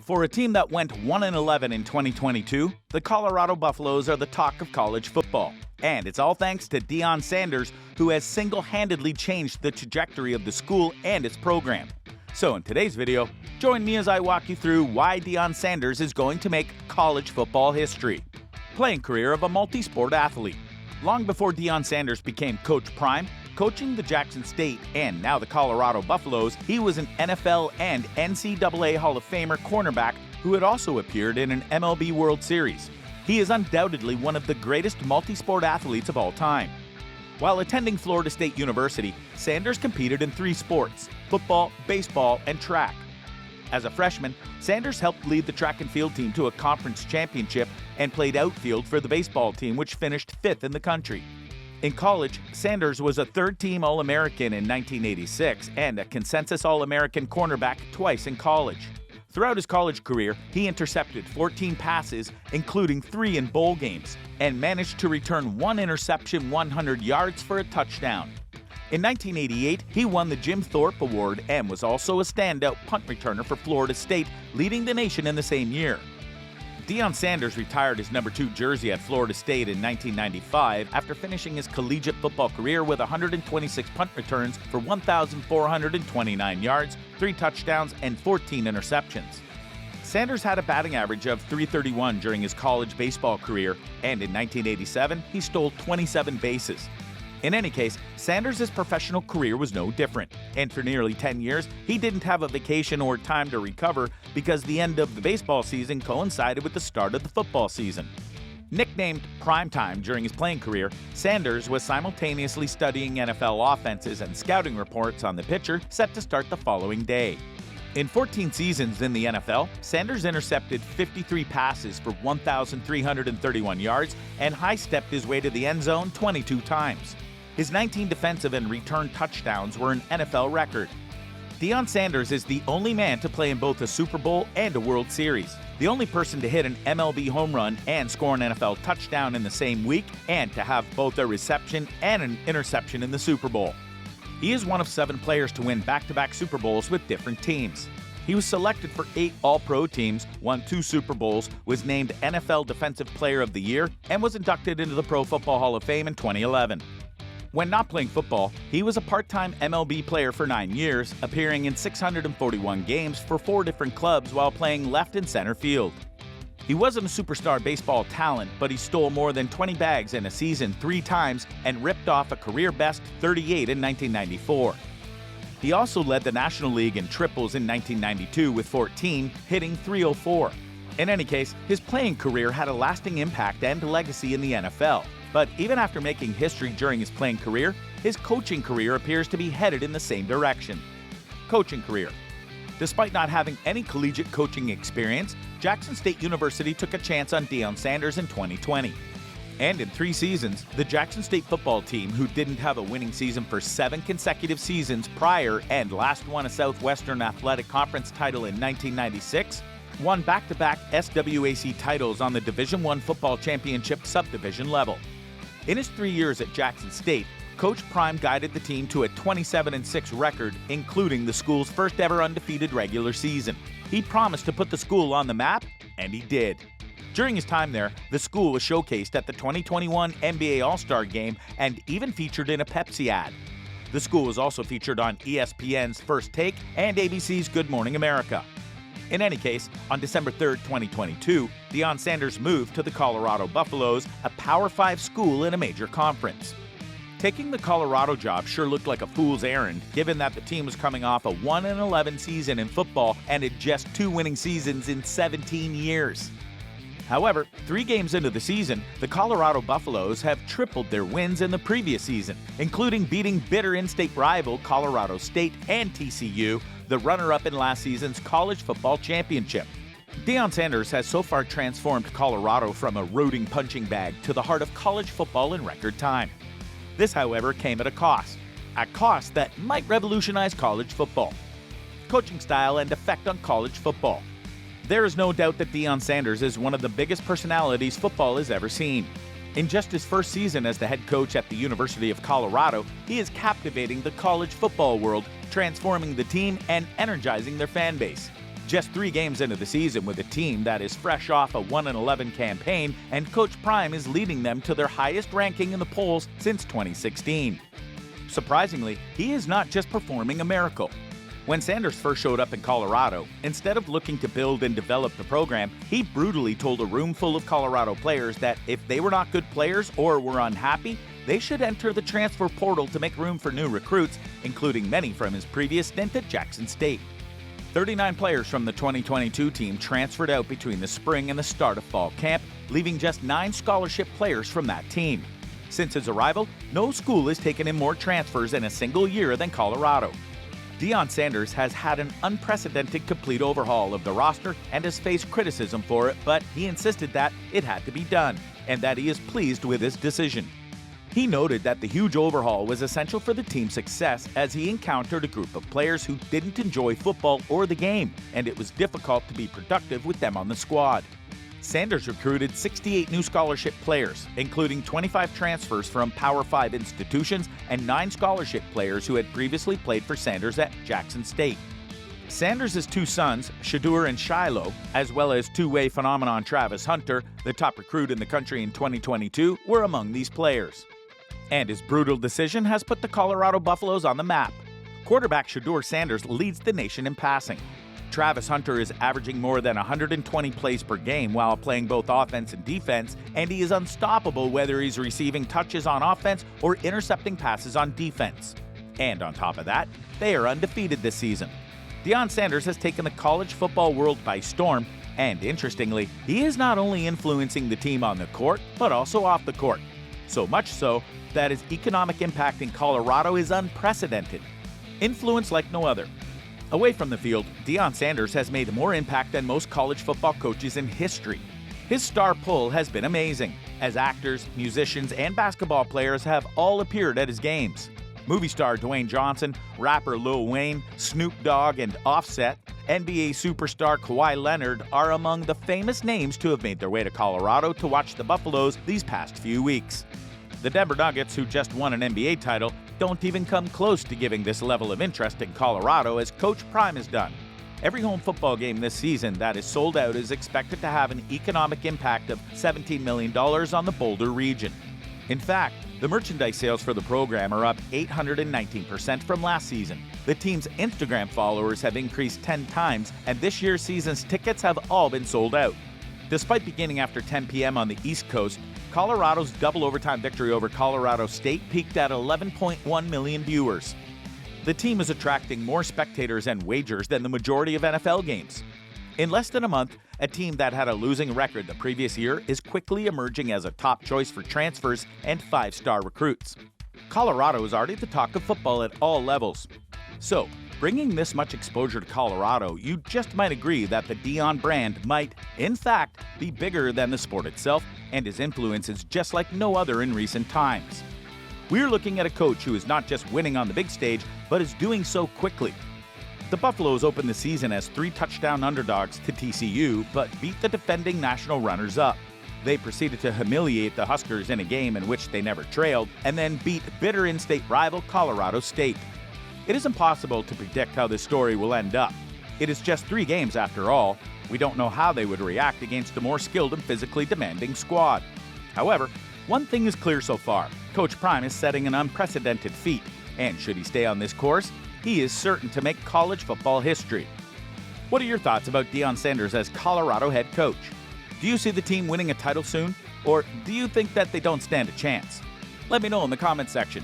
For a team that went 1-11 in 2022, the Colorado Buffaloes are the talk of college football. And it's all thanks to Deion Sanders, who has single-handedly changed the trajectory of the school and its program. So in today's video, join me as I walk you through why Deion Sanders is going to make college football history. Playing career of a multi-sport athlete. Long before Deion Sanders became Coach Prime, coaching the Jackson State and now the Colorado Buffaloes, he was an NFL and NCAA Hall of Famer cornerback who had also appeared in an MLB World Series. He is undoubtedly one of the greatest multi-sport athletes of all time. While attending Florida State University, Sanders competed in 3 sports: football, baseball, and track. As a freshman, Sanders helped lead the track and field team to a conference championship and played outfield for the baseball team, which finished 5th in the country. In college, Sanders was a third-team All-American in 1986 and a consensus All-American cornerback twice in college. Throughout his college career, he intercepted 14 passes, including 3 in bowl games, and managed to return 1 interception 100 yards for a touchdown. In 1988, he won the Jim Thorpe Award and was also a standout punt returner for Florida State, leading the nation in the same year. Deion Sanders retired his number 2 jersey at Florida State in 1995 after finishing his collegiate football career with 126 punt returns for 1,429 yards, 3 touchdowns, and 14 interceptions. Sanders had a batting average of .331 during his college baseball career, and in 1987, he stole 27 bases. In any case, Sanders' professional career was no different, and for nearly 10 years, he didn't have a vacation or time to recover because the end of the baseball season coincided with the start of the football season. Nicknamed Primetime during his playing career, Sanders was simultaneously studying NFL offenses and scouting reports on the pitcher set to start the following day. In 14 seasons in the NFL, Sanders intercepted 53 passes for 1,331 yards and high-stepped his way to the end zone 22 times. His 19 defensive and return touchdowns were an NFL record. Deion Sanders is the only man to play in both a Super Bowl and a World Series, the only person to hit an MLB home run and score an NFL touchdown in the same week, and to have both a reception and an interception in the Super Bowl. He is one of 7 players to win back-to-back Super Bowls with different teams. He was selected for 8 All-Pro teams, won 2 Super Bowls, was named NFL Defensive Player of the Year, and was inducted into the Pro Football Hall of Fame in 2011. When not playing football, he was a part-time MLB player for 9 years, appearing in 641 games for 4 different clubs while playing left and center field. He wasn't a superstar baseball talent, but he stole more than 20 bags in a season 3 times and ripped off a career-best 38 in 1994. He also led the National League in triples in 1992 with 14, hitting .304. In any case, his playing career had a lasting impact and legacy in the NFL. But even after making history during his playing career, his coaching career appears to be headed in the same direction. Coaching career. Despite not having any collegiate coaching experience, Jackson State University took a chance on Deion Sanders in 2020. And in 3 seasons, the Jackson State football team, who didn't have a winning season for 7 consecutive seasons prior and last won a Southwestern Athletic Conference title in 1996, won back-to-back SWAC titles on the Division I football championship subdivision level. In his 3 years at Jackson State, Coach Prime guided the team to a 27-6 record, including the school's first ever undefeated regular season. He promised to put the school on the map, and he did. During his time there, the school was showcased at the 2021 NBA All-Star Game and even featured in a Pepsi ad. The school was also featured on ESPN's First Take and ABC's Good Morning America. In any case, on December 3, 2022, Deion Sanders moved to the Colorado Buffaloes, a Power 5 school in a major conference. Taking the Colorado job sure looked like a fool's errand, given that the team was coming off a 1-11 season in football and had just 2 winning seasons in 17 years. However, 3 games into the season, the Colorado Buffaloes have tripled their wins in the previous season, including beating bitter in-state rival Colorado State and TCU, the runner-up in last season's college football championship. Deion Sanders has so far transformed Colorado from a roading punching bag to the heart of college football in record time. This, however, came at a cost that might revolutionize college football. Coaching style and effect on college football. There is no doubt that Deion Sanders is one of the biggest personalities football has ever seen. In just his first season as the head coach at the University of Colorado, he is captivating the college football world, transforming the team and energizing their fan base. Just 3 games into the season with a team that is fresh off a 1-11 campaign, and Coach Prime is leading them to their highest ranking in the polls since 2016. Surprisingly, he is not just performing a miracle. When Sanders first showed up in Colorado, instead of looking to build and develop the program, he brutally told a room full of Colorado players that if they were not good players or were unhappy, they should enter the transfer portal to make room for new recruits, including many from his previous stint at Jackson State. 39 players from the 2022 team transferred out between the spring and the start of fall camp, leaving just 9 scholarship players from that team. Since his arrival, no school has taken in more transfers in a single year than Colorado. Deion Sanders has had an unprecedented complete overhaul of the roster and has faced criticism for it, but he insisted that it had to be done and that he is pleased with his decision. He noted that the huge overhaul was essential for the team's success as he encountered a group of players who didn't enjoy football or the game, and it was difficult to be productive with them on the squad. Sanders recruited 68 new scholarship players, including 25 transfers from Power 5 institutions and 9 scholarship players who had previously played for Sanders at Jackson State. Sanders' 2 sons, Shedeur and Shiloh, as well as two-way phenomenon Travis Hunter, the top recruit in the country in 2022, were among these players. And his brutal decision has put the Colorado Buffaloes on the map. Quarterback Shedeur Sanders leads the nation in passing. Travis Hunter is averaging more than 120 plays per game while playing both offense and defense, and he is unstoppable whether he's receiving touches on offense or intercepting passes on defense. And on top of that, they are undefeated this season. Deion Sanders has taken the college football world by storm, and interestingly, he is not only influencing the team on the court, but also off the court. So much so that his economic impact in Colorado is unprecedented. Influence like no other. Away from the field, Deion Sanders has made more impact than most college football coaches in history. His star pull has been amazing, as actors, musicians, and basketball players have all appeared at his games. Movie star Dwayne Johnson, rapper Lil Wayne, Snoop Dogg, and Offset, NBA superstar Kawhi Leonard are among the famous names to have made their way to Colorado to watch the Buffaloes these past few weeks. The Denver Nuggets, who just won an NBA title, don't even come close to giving this level of interest in Colorado as Coach Prime has done. Every home football game this season that is sold out is expected to have an economic impact of $17 million on the Boulder region. In fact, the merchandise sales for the program are up 819% from last season. The team's Instagram followers have increased 10 times, and this year's season's tickets have all been sold out. Despite beginning after 10 p.m. on the East Coast, Colorado's double overtime victory over Colorado State peaked at 11.1 million viewers. The team is attracting more spectators and wagers than the majority of NFL games. In less than a month, a team that had a losing record the previous year is quickly emerging as a top choice for transfers and 5-star recruits. Colorado is already the talk of football at all levels. So, bringing this much exposure to Colorado, you just might agree that the Deion brand might, in fact, be bigger than the sport itself, and his influence is just like no other in recent times. We're looking at a coach who is not just winning on the big stage, but is doing so quickly. The Buffaloes opened the season as 3-touchdown underdogs to TCU, but beat the defending national runners-up. They proceeded to humiliate the Huskers in a game in which they never trailed, and then beat bitter in-state rival Colorado State. It is impossible to predict how this story will end up. It is just 3 games after all. We don't know how they would react against a more skilled and physically demanding squad. However, one thing is clear so far. Coach Prime is setting an unprecedented feat, and should he stay on this course, he is certain to make college football history. What are your thoughts about Deion Sanders as Colorado head coach? Do you see the team winning a title soon, or do you think that they don't stand a chance? Let me know in the comments section.